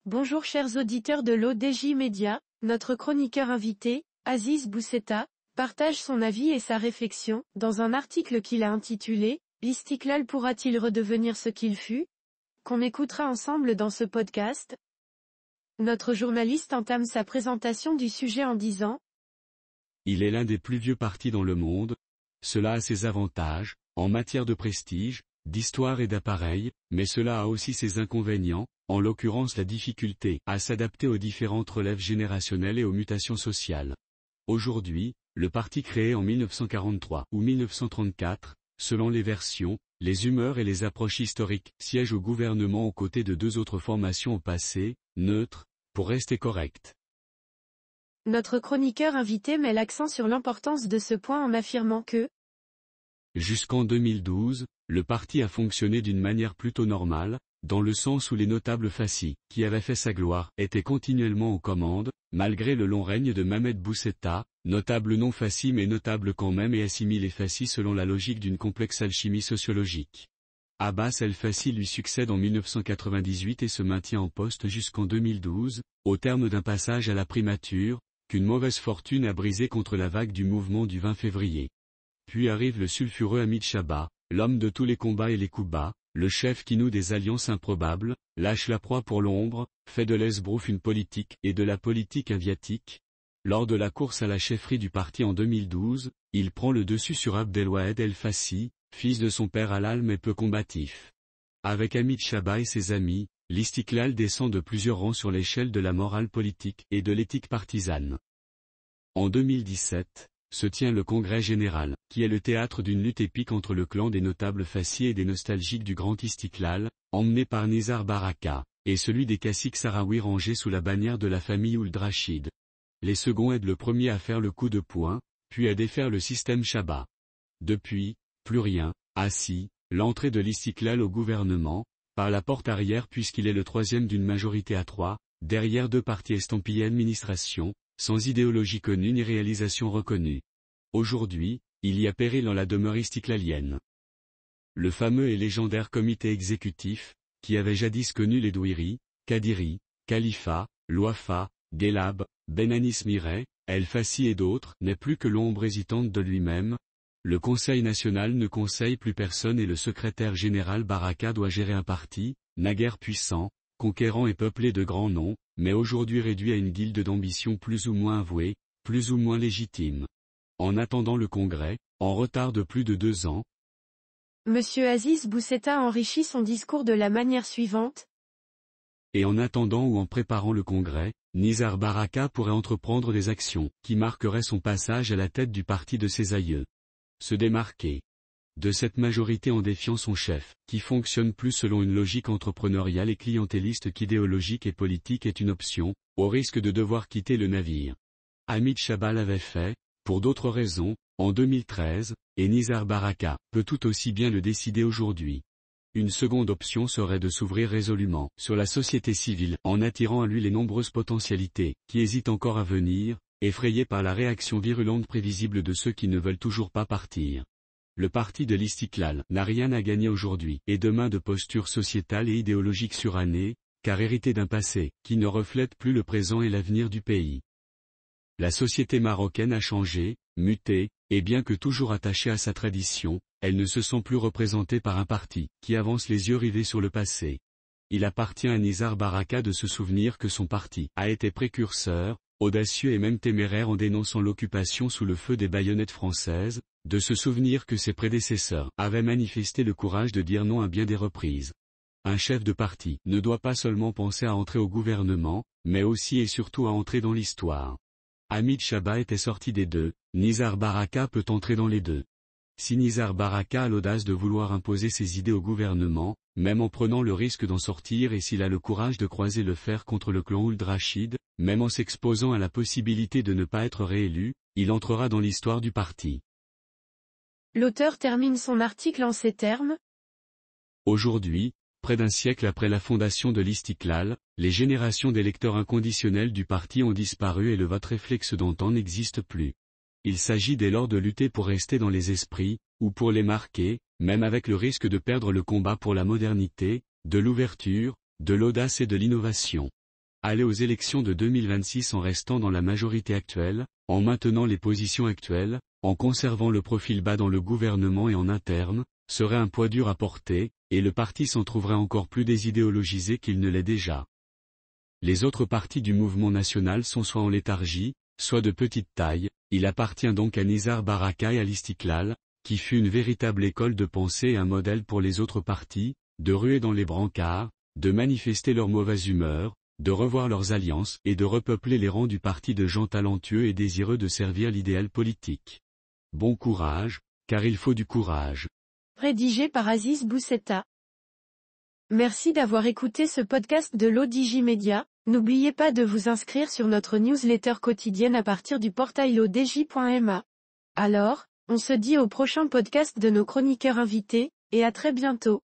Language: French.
Bonjour chers auditeurs de l'ODJ Média, notre chroniqueur invité, Aziz Boussetta, partage son avis et sa réflexion, dans un article qu'il a intitulé « L'Istiklal pourra-t-il redevenir ce qu'il fut ?», qu'on écoutera ensemble dans ce podcast. Notre journaliste entame sa présentation du sujet en disant « Il est l'un des plus vieux partis dans le monde. Cela a ses avantages, en matière de prestige, d'histoire et d'appareil, mais cela a aussi ses inconvénients, en l'occurrence la difficulté à s'adapter aux différentes relèves générationnelles et aux mutations sociales. Aujourd'hui, le parti créé en 1943 ou 1934, selon les versions, les humeurs et les approches historiques, siège au gouvernement aux côtés de deux autres formations au passé, neutres, pour rester correct. » Notre chroniqueur invité met l'accent sur l'importance de ce point en affirmant que jusqu'en 2012, le parti a fonctionné d'une manière plutôt normale, dans le sens où les notables fascis, qui avaient fait sa gloire, étaient continuellement aux commandes, malgré le long règne de Mohamed Boussetta, notable non fasci mais notable quand même et assimilé fasci selon la logique d'une complexe alchimie sociologique. Abbas el-Fassi lui succède en 1998 et se maintient en poste jusqu'en 2012, au terme d'un passage à la primature, qu'une mauvaise fortune a brisé contre la vague du mouvement du 20 février. Puis arrive le sulfureux Hamid Chaba, l'homme de tous les combats et les coups bas, le chef qui noue des alliances improbables, lâche la proie pour l'ombre, fait de l'esbrouf une politique et de la politique un viatique. Lors de la course à la chefferie du parti en 2012, il prend le dessus sur Abdelwahed el-Fassi, fils de son père halal mais peu combatif. Avec Hamid Chaba et ses amis, l'Istiklal descend de plusieurs rangs sur l'échelle de la morale politique et de l'éthique partisane. En 2017, se tient le Congrès général, qui est le théâtre d'une lutte épique entre le clan des notables fascis et des nostalgiques du Grand Istiklal, emmené par Nizar Baraka, et celui des caciques sahraouis rangés sous la bannière de la famille Ould Rachid. Les seconds aident le premier à faire le coup de poing, puis à défaire le système Chaba. Depuis, plus rien, assis, l'entrée de l'Istiklal au gouvernement, par la porte arrière puisqu'il est le troisième d'une majorité à 3, derrière deux partis estampillés administration, sans idéologie connue ni réalisation reconnue. Aujourd'hui, il y a péril dans la demeure istiklalienne. Le fameux et légendaire comité exécutif, qui avait jadis connu les Douiri, Kadiri, Khalifa, Louafa, Guelab, Benanis Miret, El-Fassi et d'autres, n'est plus que l'ombre hésitante de lui-même. Le Conseil national ne conseille plus personne et le secrétaire général Baraka doit gérer un parti, naguère puissant, conquérant et peuplé de grands noms, mais aujourd'hui réduit à une guilde d'ambition plus ou moins avouée, plus ou moins légitime. En attendant le congrès, en retard de plus de 2 ans, Monsieur Aziz Boussetta enrichit son discours de la manière suivante. Et en attendant ou en préparant le congrès, Nizar Baraka pourrait entreprendre des actions qui marqueraient son passage à la tête du parti de ses aïeux. Se démarquer de cette majorité en défiant son chef, qui fonctionne plus selon une logique entrepreneuriale et clientéliste qu'idéologique et politique est une option, au risque de devoir quitter le navire. Hamid Chaba l'avait fait, pour d'autres raisons, en 2013, et Nizar Baraka peut tout aussi bien le décider aujourd'hui. Une seconde option serait de s'ouvrir résolument sur la société civile en attirant à lui les nombreuses potentialités qui hésitent encore à venir, effrayés par la réaction virulente prévisible de ceux qui ne veulent toujours pas partir. Le parti de l'Istiklal n'a rien à gagner aujourd'hui et demain de posture sociétale et idéologique surannée, car hérité d'un passé qui ne reflète plus le présent et l'avenir du pays. La société marocaine a changé, muté, et bien que toujours attachée à sa tradition, elle ne se sent plus représentée par un parti qui avance les yeux rivés sur le passé. Il appartient à Nizar Baraka de se souvenir que son parti a été précurseur, audacieux et même téméraire en dénonçant l'occupation sous le feu des baïonnettes françaises, de se souvenir que ses prédécesseurs avaient manifesté le courage de dire non à bien des reprises. Un chef de parti ne doit pas seulement penser à entrer au gouvernement, mais aussi et surtout à entrer dans l'histoire. Hamid Chaba était sorti des deux, Nizar Baraka peut entrer dans les deux. Si Nizar Baraka a l'audace de vouloir imposer ses idées au gouvernement, même en prenant le risque d'en sortir et s'il a le courage de croiser le fer contre le clan Ould Rachid, même en s'exposant à la possibilité de ne pas être réélu, il entrera dans l'histoire du parti. L'auteur termine son article en ces termes. Aujourd'hui, près d'un siècle après la fondation de l'Istiklal, les générations d'électeurs inconditionnels du parti ont disparu et le vote réflexe d'antan n'existe plus. Il s'agit dès lors de lutter pour rester dans les esprits, ou pour les marquer, même avec le risque de perdre le combat pour la modernité, de l'ouverture, de l'audace et de l'innovation. aller aux élections de 2026 en restant dans la majorité actuelle, en maintenant les positions actuelles, en conservant le profil bas dans le gouvernement et en interne, serait un poids dur à porter, et le parti s'en trouverait encore plus désidéologisé qu'il ne l'est déjà. Les autres partis du mouvement national sont soit en léthargie, soit de petite taille, il appartient donc à Nizar Baraka et à l'Istiklal, qui fut une véritable école de pensée et un modèle pour les autres partis, de ruer dans les brancards, de manifester leur mauvaise humeur, de revoir leurs alliances et de repeupler les rangs du parti de gens talentueux et désireux de servir l'idéal politique. Bon courage, car il faut du courage. Rédigé par Aziz Bousseta. Merci d'avoir écouté ce podcast de l'ODJ Media. N'oubliez pas de vous inscrire sur notre newsletter quotidienne à partir du portail odj.ma. Alors, on se dit au prochain podcast de nos chroniqueurs invités, et à très bientôt.